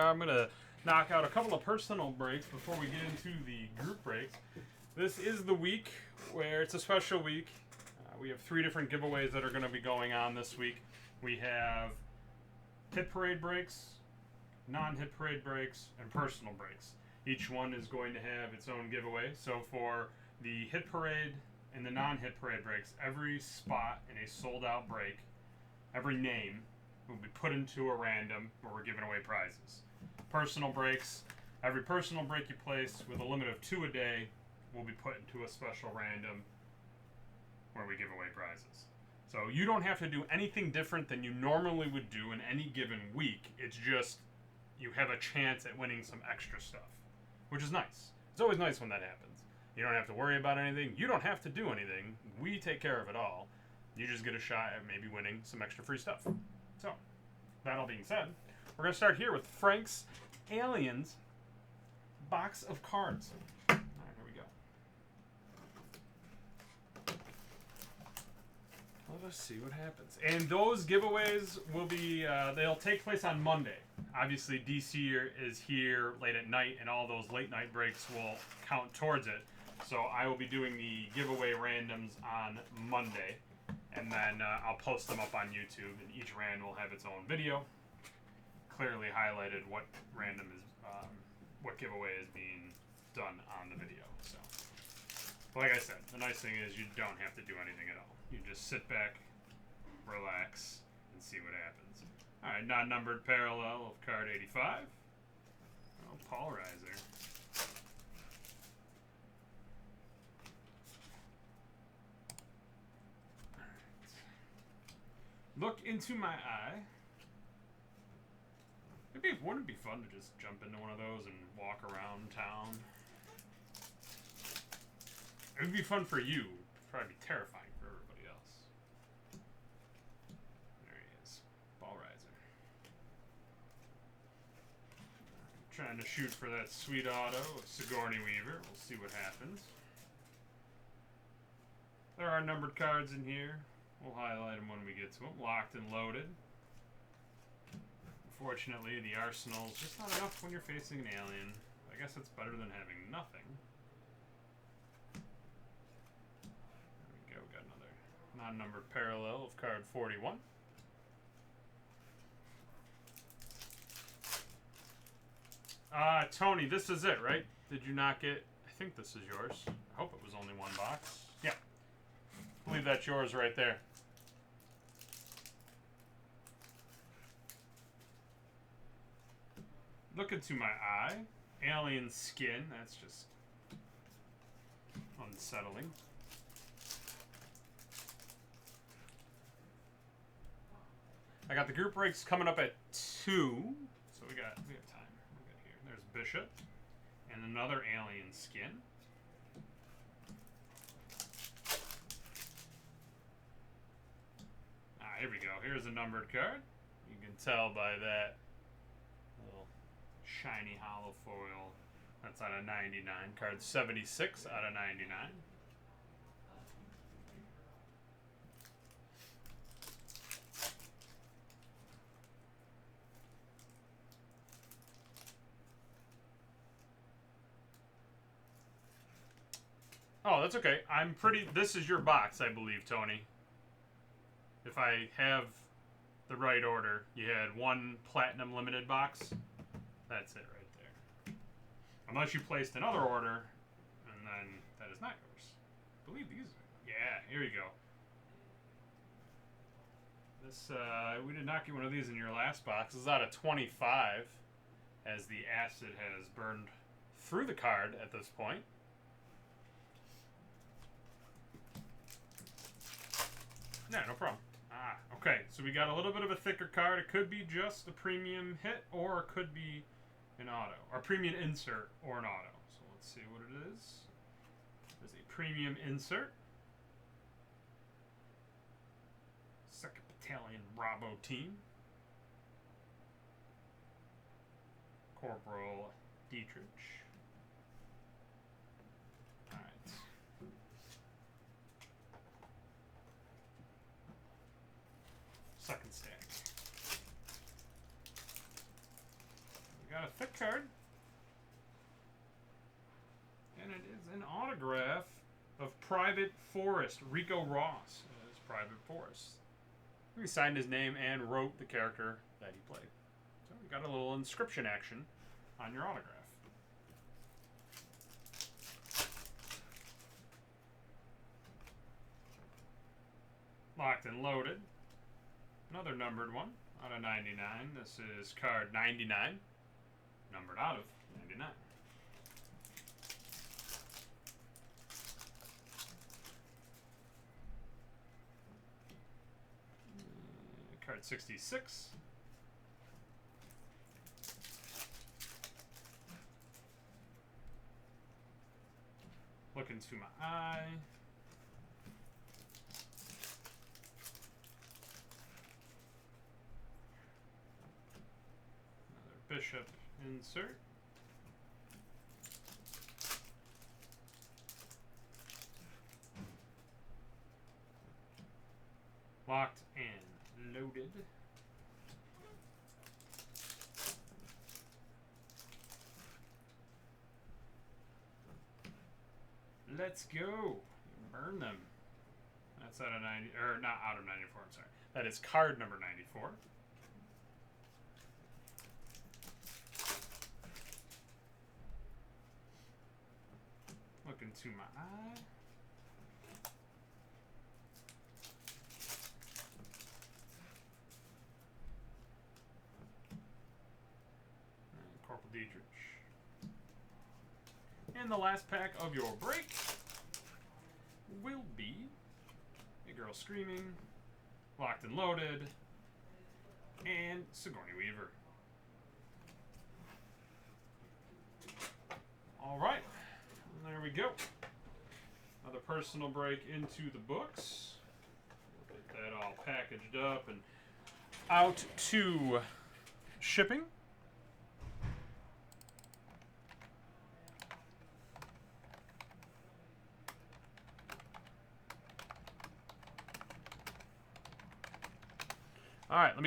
I'm going to knock out a couple of personal breaks before we get into the group breaks. This is the week where it's a special week. We have 3 different giveaways that are going to be going on this week. We have hit parade breaks, non-hit parade breaks, and personal breaks. Each one is going to have its own giveaway. So for the hit parade and the non-hit parade breaks, every spot in a sold-out break, every name will be put into a random where we're giving away prizes. Personal breaks, every personal break you place with a limit of 2 a day will be put into a special random where we give away prizes. So you don't have to do anything different than you normally would do in any given week. It's just you have a chance at winning some extra stuff, which is nice. It's always nice when that happens. You don't have to worry about anything. You don't have to do anything. We take care of it all. You just get a shot at maybe winning some extra free stuff. So, that all being said, we're going to start here with Frank's Aliens box of cards. All right, here we go. Let us see what happens. And those giveaways will be, they'll take place on Monday. Obviously, DC is here late at night, and all those late night breaks will count towards it. So I will be doing the giveaway randoms on Monday, and then I'll post them up on YouTube, and each random will have its own video, clearly highlighted what random is, what giveaway is being done on the video. So, like I said, the nice thing is you don't have to do anything at all. You just sit back, relax, and see what happens. All right, non-numbered parallel of card 85. Oh, Paul Reiser. All right. Look into my eye. Wouldn't it be fun to just jump into one of those and walk around town? It would be fun for you. It'd probably be terrifying for everybody else. There he is. Paul Reiser. Trying to shoot for that sweet auto of Sigourney Weaver. We'll see what happens. There are numbered cards in here. We'll highlight them when we get to them. Locked and loaded. Unfortunately, the arsenal's just not enough when you're facing an alien. I guess it's better than having nothing. There we go. We got another non-numbered parallel of card 41. Tony, this is it, right? Did you not get... I think this is yours. I hope it was only one box. Yeah. I believe that's yours right there. Look into my eye. Alien skin. That's just unsettling. I got the group breaks coming up at 2. So we got time. We got here. There's Bishop. And another alien skin. Here we go. Here's a numbered card. You can tell by that little shiny hollow foil. That's out of 99. Card 76 out of 99. Oh, that's okay. This is your box, I believe, Tony. If I have the right order, you had one platinum limited box. That's it right there. Unless you placed another order, and then that is not yours. I believe these are... Yeah, here you go. This, we did not get one of these in your last box. This is out of 25, as the acid has burned through the card at this point. No, no problem. Okay, so we got a little bit of a thicker card. It could be just a premium hit, or it could be an auto. Or a premium insert, or an auto. So let's see what it is. There's a premium insert. 2nd Battalion Bravo team. Corporal Dietrich. Alright. Second stack. We got a thick card. And it is an autograph of Private Forrest. Rico Ross as Private Forrest. He signed his name and wrote the character that he played. So we got a little inscription action on your autograph. Locked and Loaded. Another numbered one out of 99. This is card 99. Numbered out of 99. Card 66. Look into my eye. Another Bishop insert. Locked and Loaded. Let's go. Burn them. That's out of 90, or not out of 94, I'm sorry. That is card number 94. Look into my eye. And Corporal Dietrich. And the last pack of your break will be A Girl Screaming, Locked and Loaded, and Sigourney Weaver. All right, there we go. Another personal break into the books. Get that all packaged up and out to shipping. All right, let me get